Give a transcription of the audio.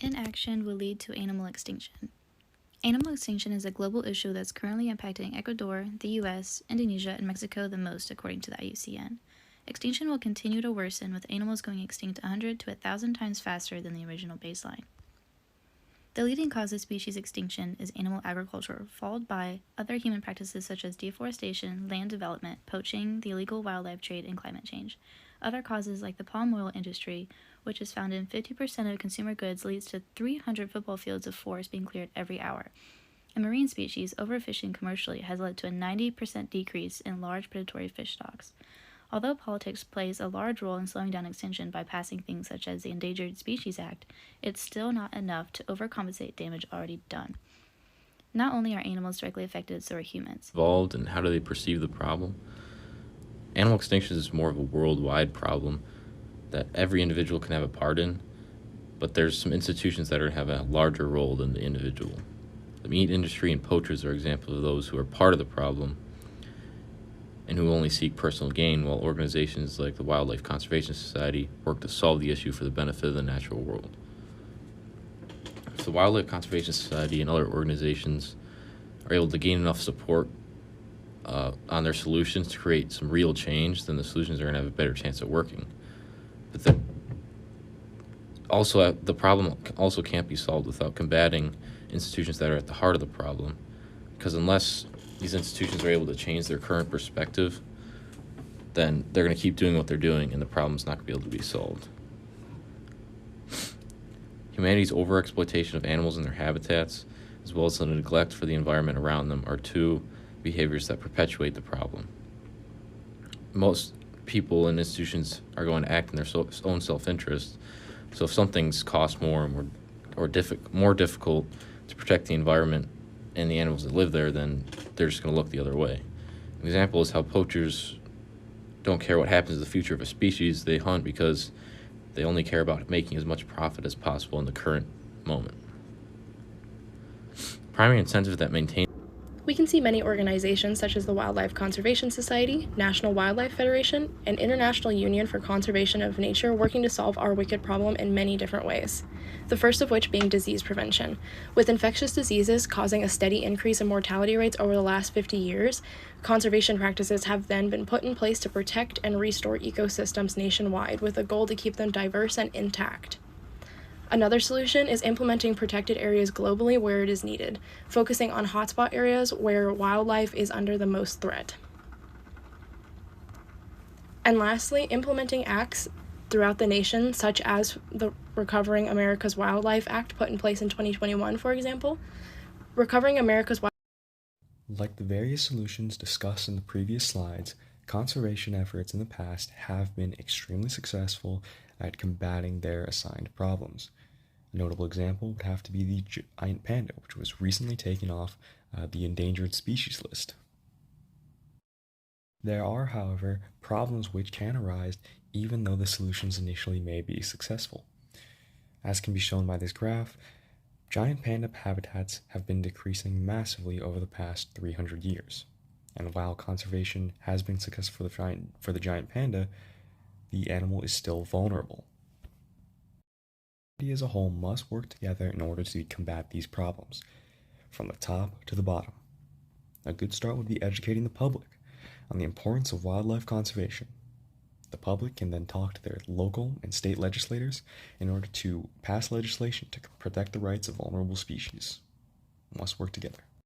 Inaction will lead to animal extinction. Animal extinction is a global issue that's currently impacting Ecuador, the US, Indonesia, and Mexico the most, according to the IUCN. Extinction will continue to worsen, with animals going extinct 100 to 1,000 times faster than the original baseline. The leading cause of species extinction is animal agriculture, followed by other human practices such as deforestation, land development, poaching, the illegal wildlife trade, and climate change. Other causes like the palm oil industry, which is found in 50% of consumer goods, leads to 300 football fields of forest being cleared every hour. And marine species, overfishing commercially has led to a 90% decrease in large predatory fish stocks. Although politics plays a large role in slowing down extinction by passing things such as the Endangered Species Act, it's still not enough to overcompensate damage already done. Not only are animals directly affected, so are humans. Involved, and how do they perceive the problem? Animal extinction is more of a worldwide problem that every individual can have a part in, but there's some institutions that have a larger role than the individual. The meat industry and poachers are examples of those who are part of the problem and who only seek personal gain, while organizations like the Wildlife Conservation Society work to solve the issue for the benefit of the natural world. If the Wildlife Conservation Society and other organizations are able to gain enough support on their solutions to create some real change, then the solutions are going to have a better chance at working. But the problem also can't be solved without combating institutions that are at the heart of the problem, because unless these institutions are able to change their current perspective, then they're going to keep doing what they're doing, and the problem's not going to be able to be solved. Humanity's overexploitation of animals and their habitats, as well as the neglect for the environment around them, are two behaviors that perpetuate the problem. Most people and institutions are going to act in their own self-interest, so if something's cost more more difficult to protect the environment and the animals that live there, then they're just going to look the other way. An example is how poachers don't care what happens to the future of a species. They hunt because they only care about making as much profit as possible in the current moment. Primary incentive that maintains We can see many organizations such as the Wildlife Conservation Society, National Wildlife Federation, and International Union for Conservation of Nature working to solve our wicked problem in many different ways. The first of which being disease prevention. With infectious diseases causing a steady increase in mortality rates over the last 50 years, conservation practices have then been put in place to protect and restore ecosystems nationwide with a goal to keep them diverse and intact. Another solution is implementing protected areas globally where it is needed, focusing on hotspot areas where wildlife is under the most threat. And lastly, implementing acts throughout the nation, such as the Recovering America's Wildlife Act put in place in 2021, for example. Recovering America's Wildlife. Like the various solutions discussed in the previous slides, conservation efforts in the past have been extremely successful at combating their assigned problems. A notable example would have to be the giant panda, which was recently taken off the endangered species list. There are, however, problems which can arise even though the solutions initially may be successful. As can be shown by this graph, giant panda habitats have been decreasing massively over the past 300 years. And while conservation has been successful for the giant panda, the animal is still vulnerable. Society as a whole must work together in order to combat these problems, from the top to the bottom. A good start would be educating the public on the importance of wildlife conservation. The public can then talk to their local and state legislators in order to pass legislation to protect the rights of vulnerable species. We must work together.